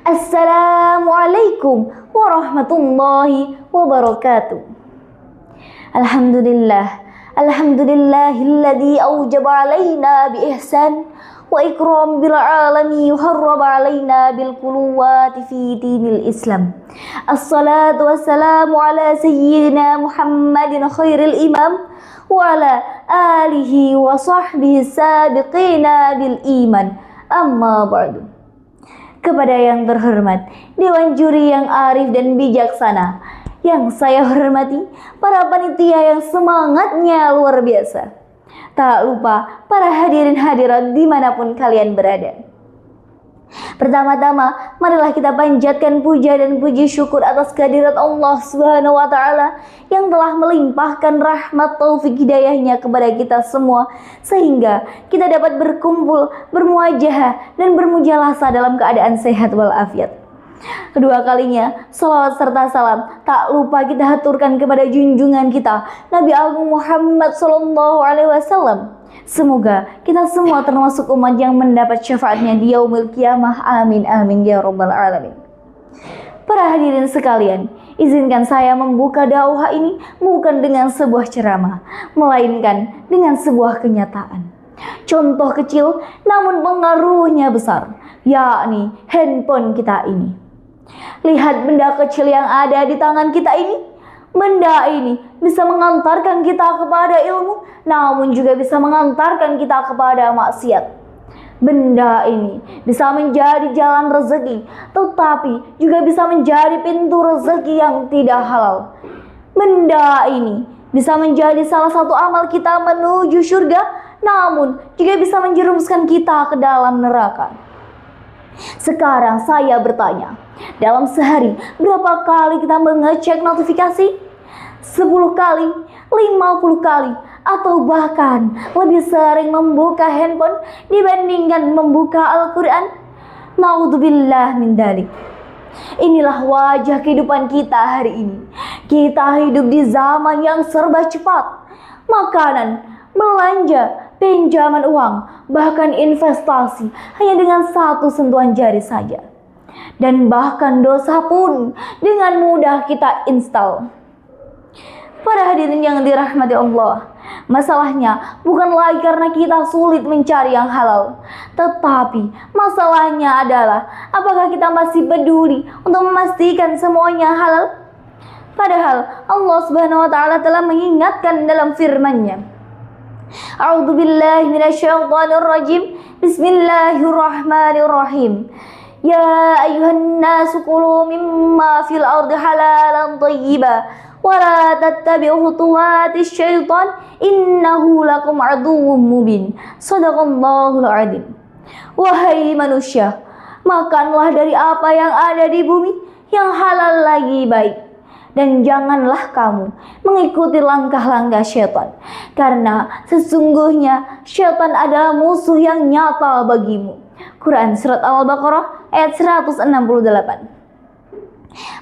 Assalamualaikum warahmatullahi wabarakatuh. Alhamdulillahilladzi aujaba alaina bi ihsan wa ikram bil alami yuharraba alaina bil quluwati fi dinil Islam. Assalatu wassalamu ala sayyidina Muhammadin khairil imam wa ala alihi wa sahbihi sabiqina bil iman. Amma ba'du. Kepada yang terhormat Dewan Juri yang arif dan bijaksana, yang saya hormati para panitia yang semangatnya luar biasa, tak lupa para hadirin hadirat dimanapun kalian berada. Pertama-tama, marilah kita panjatkan puja dan puji syukur atas kehadirat Allah Subhanahu wa Ta'ala yang telah melimpahkan rahmat taufik hidayahnya kepada kita semua, sehingga kita dapat berkumpul, bermuajahah dan bermujalasa dalam keadaan sehat walafiat. Kedua kalinya, salawat serta salam tak lupa kita haturkan kepada junjungan kita Nabi Agung Muhammad SAW. Semoga kita semua termasuk umat yang mendapat syafaatnya di yaumil qiyamah. Amin amin ya rabbal alamin. Para hadirin sekalian, izinkan saya membuka dakwah ini bukan dengan sebuah ceramah, melainkan dengan sebuah kenyataan. Contoh kecil namun pengaruhnya besar, yakni handphone kita ini. Lihat benda kecil yang ada di tangan kita ini. Benda ini bisa mengantarkan kita kepada ilmu, namun juga bisa mengantarkan kita kepada maksiat. Benda ini bisa menjadi jalan rezeki, tetapi juga bisa menjadi pintu rezeki yang tidak halal. Benda ini bisa menjadi salah satu amal kita menuju surga, namun juga bisa menjerumuskan kita ke dalam neraka. Sekarang saya bertanya, dalam sehari berapa kali kita mengecek notifikasi? 10 kali, 50 kali, atau bahkan lebih sering membuka handphone dibandingkan membuka Al-Quran? Naudzubillah min dzalik. Inilah wajah kehidupan kita hari ini. Kita hidup di zaman yang serba cepat. Makanan, belanja, pinjaman uang, bahkan investasi hanya dengan satu sentuhan jari saja. Dan bahkan dosa pun dengan mudah kita install. Para hadirin yang dirahmati Allah, masalahnya bukan lagi karena kita sulit mencari yang halal, tetapi masalahnya adalah apakah kita masih peduli untuk memastikan semuanya halal? Padahal Allah Subhanahu wa Ta'ala telah mengingatkan dalam firman-Nya. A'udzubillahi minasyaitonirrajim. Bismillahirrahmanirrahim. Ya ayyuhan nasu kulu mimma fil ardi halalan thayyiban wala tattabi'u khutuwatis syaitan innahu lakum aduwwum mubin. Shadaqallahul adzim. Wahai manusia, makanlah dari apa yang ada di bumi yang halal lagi baik, dan janganlah kamu mengikuti langkah-langkah syaitan, karena sesungguhnya syaitan adalah musuh yang nyata bagimu. Quran Surat Al-Baqarah ayat 168.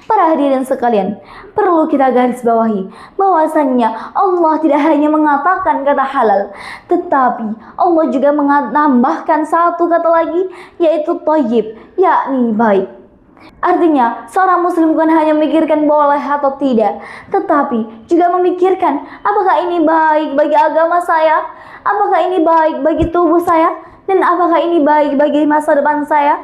Para hadirin sekalian, perlu kita garis bawahi bahwasannya Allah tidak hanya mengatakan kata halal, tetapi Allah juga menambahkan satu kata lagi, yaitu thayyib, yakni baik. Artinya, seorang muslim bukan hanya memikirkan boleh atau tidak, tetapi juga memikirkan apakah ini baik bagi agama saya, apakah ini baik bagi tubuh saya, dan apakah ini baik bagi masa depan saya.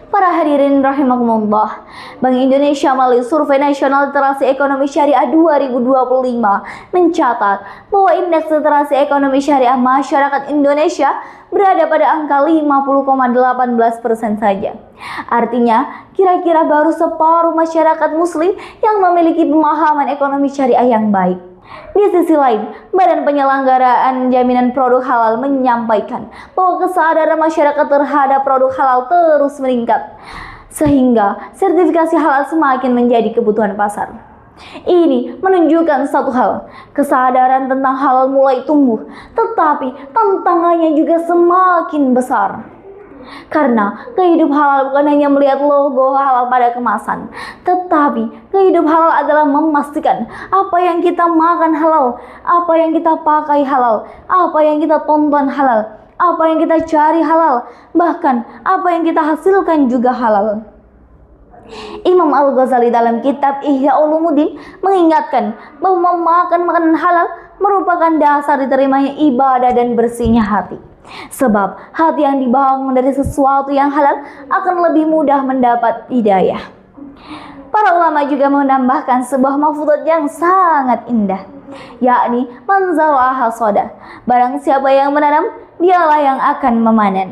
Para hadirin rahimakumullah, Bank Indonesia melalui Survei Nasional Literasi Ekonomi Syariah 2025 mencatat bahwa indeks literasi ekonomi syariah masyarakat Indonesia berada pada angka 50,18% saja. Artinya, kira-kira baru separuh masyarakat muslim yang memiliki pemahaman ekonomi syariah yang baik. Di sisi lain, Badan Penyelenggaraan Jaminan Produk Halal menyampaikan bahwa kesadaran masyarakat terhadap produk halal terus meningkat, sehingga sertifikasi halal semakin menjadi kebutuhan pasar. Ini menunjukkan satu hal, kesadaran tentang halal mulai tumbuh, tetapi tantangannya juga semakin besar. Karena kehidup halal bukan hanya melihat logo halal pada kemasan, tetapi kehidup halal adalah memastikan apa yang kita makan halal, apa yang kita pakai halal, apa yang kita tonton halal, apa yang kita cari halal, bahkan apa yang kita hasilkan juga halal. Imam Al-Ghazali dalam kitab Ihya Ulumuddin mengingatkan bahwa memakan makanan halal merupakan dasar diterimanya ibadah dan bersihnya hati. Sebab hati yang dibangun dari sesuatu yang halal akan lebih mudah mendapat hidayah. Para ulama juga menambahkan sebuah mafhudzat yang sangat indah, yakni man zara'a hasada. Barang siapa yang menanam, dialah yang akan memanen.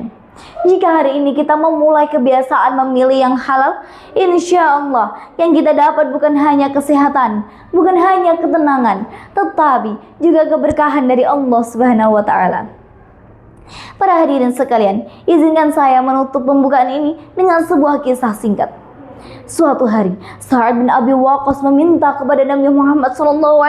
Jika hari ini kita memulai kebiasaan memilih yang halal, insya Allah yang kita dapat bukan hanya kesehatan, bukan hanya ketenangan, tetapi juga keberkahan dari Allah Subhanahu wa Ta'ala. Para hadirin sekalian, izinkan saya menutup pembukaan ini dengan sebuah kisah singkat. Suatu hari, Sa'ad bin Abi Waqqas meminta kepada Nabi Muhammad SAW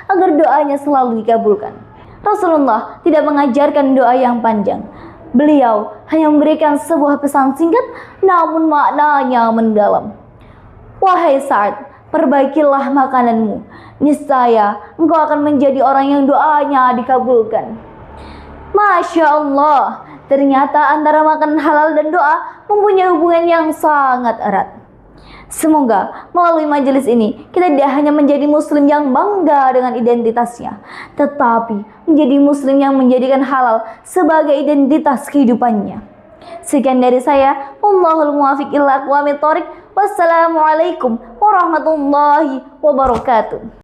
agar doanya selalu dikabulkan. Rasulullah tidak mengajarkan doa yang panjang. Beliau hanya memberikan sebuah pesan singkat, namun maknanya mendalam. Wahai Sa'ad, perbaikilah makananmu. Niscaya engkau akan menjadi orang yang doanya dikabulkan. Masya Allah, ternyata antara makanan halal dan doa mempunyai hubungan yang sangat erat. Semoga melalui majelis ini kita tidak hanya menjadi muslim yang bangga dengan identitasnya, tetapi menjadi muslim yang menjadikan halal sebagai identitas kehidupannya. Sekian dari saya, wallahul muwaffiq ila aqwamit thoriq. Wassalamualaikum warahmatullahi wabarakatuh.